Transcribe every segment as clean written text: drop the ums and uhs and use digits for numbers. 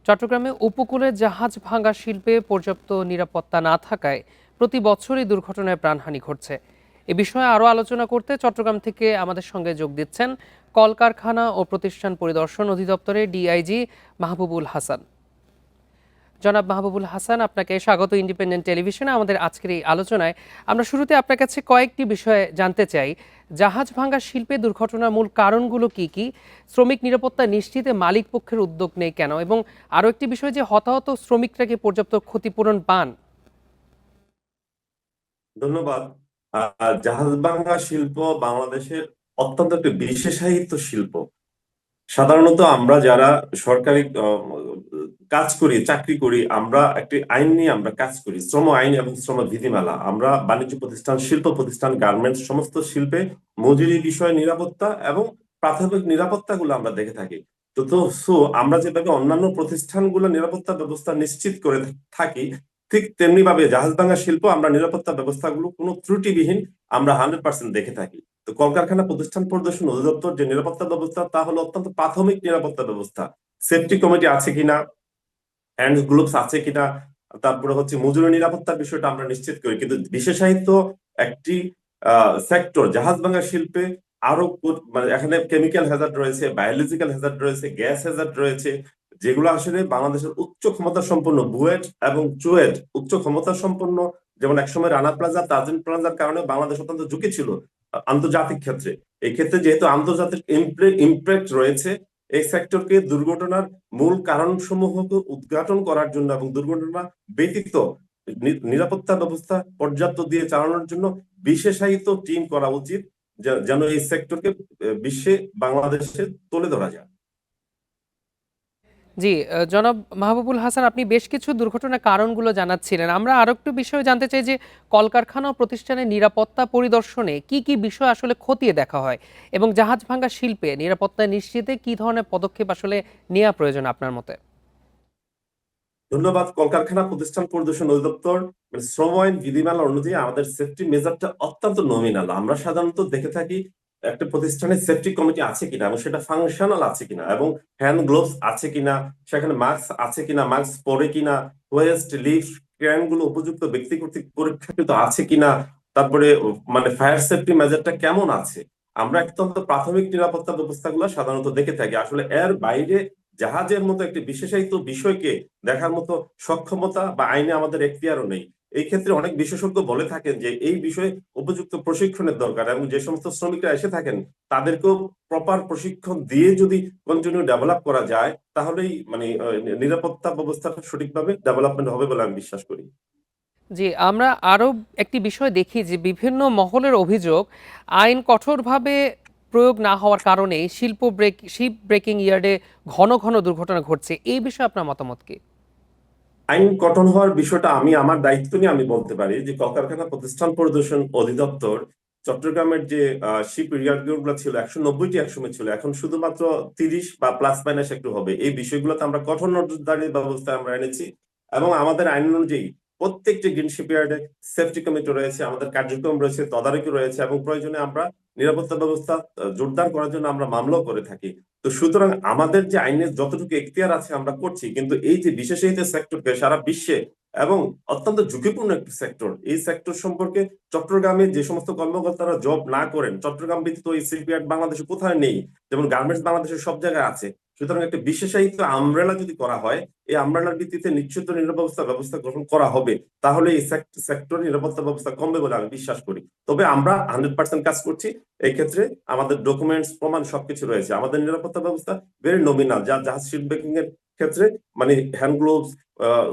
চট্টগ্রামে উপকূলে জাহাজ ভাঙা শিল্পে পর্যাপ্ত নিরাপত্তা না থাকায় প্রতি বছরই দুর্ঘটনায় প্রাণহানি ঘটছে। এ বিষয়ে আরও আলোচনা করতে চট্টগ্রাম থেকে আমাদের সঙ্গে যোগ দিচ্ছেন কলকারখানা ও প্রতিষ্ঠান পরিদর্শন অধিদপ্তরের ডিআইজি মাহবুবুল হাসান। জনাব মাহবুবুল হাসান, আপনাকে স্বাগত ইন্ডিপেন্ডেন্ট টেলিভিশনে। আমাদের আজকের এই আলোচনায় আমরা শুরুতে আপনার কাছে কয়েকটি বিষয়ে জানতে চাই। জাহাজ ভাঙা শিল্পে দুর্ঘটনার মূল কারণগুলো কি কি, শ্রমিক নিরাপত্তা নিশ্চিতে মালিক পক্ষের উদ্যোগ নেই কেন, এবং আরও একটি বিষয় যে হতাহত শ্রমিকরা কি পর্যাপ্ত ক্ষতিপূরণ পান? ধন্যবাদ। জাহাজ ভাঙা শিল্প বাংলাদেশের অত্যন্ত একটি বিশেষায়িত শিল্প। সাধারণত আমরা যারা সরকারি কাজ করি, চাকরি করি, আমরা একটি আইন নিয়ে আমরা কাজ করি, শ্রম আইন এবং শ্রম বিধিমালা। আমরা বাণিজ্য প্রতিষ্ঠান, শিল্প প্রতিষ্ঠান, গার্মেন্টস সমস্ত শিল্পে মজুরি বিষয় নিরাপত্তা এবং প্রাথমিক নিরাপত্তা গুলো আমরা দেখে থাকি। তো আমরা যেভাবে অন্যান্য প্রতিষ্ঠানগুলো নিরাপত্তা ব্যবস্থা নিশ্চিত করে থাকি, ঠিক তেমনি ভাবে জাহাজ ভাঙা শিল্প আমরা নিরাপত্তা ব্যবস্থাগুলো কোনো ত্রুটিবিহীন আমরা 100% দেখে থাকি। তো কলকারখানা প্রতিষ্ঠান পরিদর্শন অধিদপ্তর যে নিরাপত্তা ব্যবস্থা, তা হলো অত্যন্ত প্রাথমিক নিরাপত্তা ব্যবস্থা। সেফটি কমিটি আছে কিনা, হ্যান্ড গ্লোভস আছে কিনা, তারপরে হচ্ছে মজুরি নিরাপত্তার বিষয়টা আমরা নিশ্চিত করি। কিন্তু বিশেষায়িত একটি সেক্টর জাহাজ ভাঙা শিল্পে আরো মানে এখানে কেমিক্যাল হ্যাজার্ড রয়েছে, বায়োলজিক্যাল হ্যাজার্ড রয়েছে, গ্যাস হ্যাজার্ড রয়েছে, যেগুলো আসলে বাংলাদেশের উচ্চ ক্ষমতা সম্পন্ন বুয়েট এবং চুয়েট উচ্চ ক্ষমতা সম্পন্ন, যেমন একসময় রানা প্লাজা, তাজিন প্লাজার কারণে বাংলাদেশ অত্যন্ত ঝুঁকি ছিল আন্তর্জাতিক ক্ষেত্রে। এই ক্ষেত্রে যেহেতু আন্তর্জাতিক ইমপ্যাক্ট রয়েছে, এই সেক্টরকে দুর্ঘটনার মূল কারণসমূহকে উদ্ঘাটন করার জন্য এবং দুর্ঘটনা ব্যতীত নিরাপত্তা ব্যবস্থা পর্যাপ্ত দিয়ে চালানোর জন্য বিশেষায়িত টিম করা উচিত, যেন এই সেক্টরকে বিশ্বে বাংলাদেশে তুলে ধরা যায়। জি, জনাব মাহবুবুল হাসান, আপনি বেশ কিছু দুর্ঘটনার কারণগুলো জানাচ্ছিলেন। আমরা আরো একটু বিষয় জানতে চাই যে কলকারখানা ও প্রতিষ্ঠানের নিরাপত্তা পরিদর্শনে কি কি বিষয় আসলে খতিয়ে দেখা হয়, এবং জাহাজ ভাঙা শিল্পে নিরাপত্তা নিশ্চিতে কি ধরনের পদক্ষেপ আসলে নেওয়া প্রয়োজন আপনার মতে? ধন্যবাদ। কলকারখানা প্রতিষ্ঠান পরিদর্শন অধিদপ্তর মানে শ্রম আইন বিধিমালা অনুযায়ী আমাদের সেফটি মেজারটা অত্যন্ত নমিনাল। আমরা সাধারণত দেখে থাকি একটা প্রতিষ্ঠানের সেফটি কমিটি আছে কিনা এবং সেটা ফাংশনাল আছে কিনা, এবং হ্যান্ড গ্লোভস আছে কিনা, সেখানে মাস্ক আছে কিনা, মাস্ক পরে কিনা, ওয়েস্ট লিফট ক্রেন গুলো উপযুক্ত ব্যক্তি কর্তৃক পরীক্ষাকৃত আছে কিনা, তারপরে মানে ফায়ার সেফটি মেজারটা কেমন আছে। আমরা অত্যন্ত প্রাথমিক নিরাপত্তা ব্যবস্থাগুলো সাধারণত দেখে থাকি। আসলে এর বাইরে জাহাজের মতো একটি বিশেষায়িত বিষয়কে দেখার মতো সক্ষমতা বা আইনে আমাদের এখতিয়ারও নেই। এই ক্ষেত্রে অনেক বিশেষজ্ঞ বলে থাকেন যে এই বিষয়ে উপযুক্ত প্রশিক্ষণের দরকার, এবং যে সমস্ত শ্রমিকরা এসে থাকেন তাদেরকেও প্রপার প্রশিক্ষণ দিয়ে যদি কন্টিনিউ ডেভেলপ করা যায়, তাহলেই মানে নিরাপত্তা ব্যবস্থাটা সঠিকভাবে ডেভেলপমেন্ট হবে বলে আমি বিশ্বাস করি। জি, আমরা আরো একটি বিষয় দেখি যে বিভিন্ন মহলের অভিযোগ আইন কঠোরভাবে প্রয়োগ না হওয়ার কারণে শিপ ব্রেকিং ইয়ার্ডে ঘন ঘন দুর্ঘটনা ঘটছে। এই বিষয়ে আপনার মতামত কি? আইন গঠন হওয়ার বিষয়টা আমি আমার দায়িত্ব নিয়ে আমি বলতে পারি যে কলকারখানা প্রতিষ্ঠান পরিদর্শন অধিদপ্তর চট্টগ্রামের যে শিপ ইয়ার্ড গুলো ছিল 190টি একসময় ছিল, এখন শুধুমাত্র 30 বা প্লাস মাইনাস একটু হবে। এই বিষয়গুলোতে আমরা কঠোর নজরদারির ব্যবস্থা আমরা এনেছি, এবং আমাদের আইন অনুযায়ী প্রত্যেকটি গ্রিন শিপইয়ার্ডে সেফটি কমিটি রয়েছে, আমাদের কার্যক্রম রয়েছে, তদারকি রয়েছে, এবং প্রয়োজনে আমরা নিরাপত্তা ব্যবস্থা জোরদার করার জন্য আমরা মামলাও করে থাকি। তো সুতরাং আমাদের যে আইনের যতটুকু এখতিয়ার আছে আমরা করছি, কিন্তু এই যে বিশেষায়িত সেক্টরকে সারা বিশ্বে এবং অত্যন্ত ঝুঁকিপূর্ণ একটি সেক্টর, এই সেক্টর সম্পর্কে চট্টগ্রামে যে সমস্ত কর্মকর্তারা জব না করেন, চট্টগ্রাম ব্যতীত এই শিপইয়ার্ড বাংলাদেশে কোথায় নেই, যেমন গার্মেন্টস বাংলাদেশের সব জায়গায় আছে। সুতরাং একটা বিশেষায়িত আমব্রেলা যদি করা হয়, এই আমব্রেলার ভিত্তিতে নিশ্চিত নিরাপত্তা ব্যবস্থা গ্রহণ করা হবে, তাহলে এই সেক্টর নিরাপত্তা ব্যবস্থা কমবে বলে আমি বিশ্বাস করি। তবে আমরা 100% কাজ করছি এই ক্ষেত্রে। আমাদের ডকুমেন্টস প্রমাণ সবকিছু রয়েছে। আমাদের নিরাপত্তা ব্যবস্থা ভেরি নমিনাল। যা জাহাজ শিপ ব্রেকিং এর ক্ষেত্রে মানে হ্যান্ড গ্লোভস,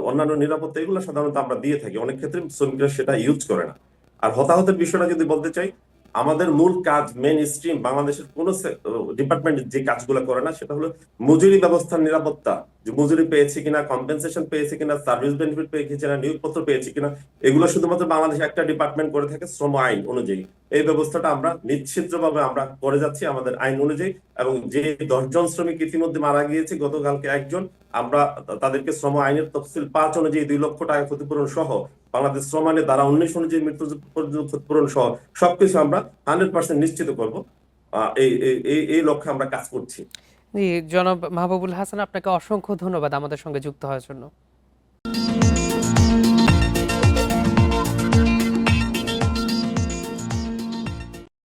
অন্যান্য নিরাপত্তা এগুলো সাধারণত আমরা দিয়ে থাকি। অনেক ক্ষেত্রে শ্রমিকরা সেটা ইউজ করে না। আর হতাহতের বিষয়টা যদি বলতে চাই, আমাদের মূল কাজ মেইন স্ট্রিম বাংলাদেশের কোন ডিপার্টমেন্ট যে কাজগুলো করে না, সেটা হলো মজুরি ব্যবস্থার নিরাপত্তা। যে মজুরি পেয়েছে কিনা, কম্পেনসেশন পেয়েছে কিনা, সার্ভিস বেনিফিট পেয়েছে কিনা, নিয়োগপত্র পেয়েছে কিনা, এগুলো শুধুমাত্র বাংলাদেশে একটা ডিপার্টমেন্ট করে থাকে, শ্রম আইন অনুযায়ী। এই ব্যবস্থাটা আমরা নিশ্চিদ্রভাবে আমরা করে যাচ্ছি আমাদের আইন অনুযায়ী। এবং যে 10 জন শ্রমিক ইতিমধ্যে মারা গিয়েছে, গতকালকে একজন, আমরা তাদেরকে শ্রম আইনের তফসিল 5 অনুযায়ী 2 লক্ষ টাকা ক্ষতিপূরণ সহ, বাংলাদেশ শ্রম আইনের ধারা 19 অনুযায়ী মৃত্যু ক্ষতিপূরণ সহ সবকিছু আমরা 100% নিশ্চিত করব। এই এই এই লক্ষ্যে আমরা কাজ করছি। জি, জনাব মাহবুবুল হাসান, আপনাকে অসংখ্য ধন্যবাদ আমাদের সঙ্গে যুক্ত হওয়ার জন্য।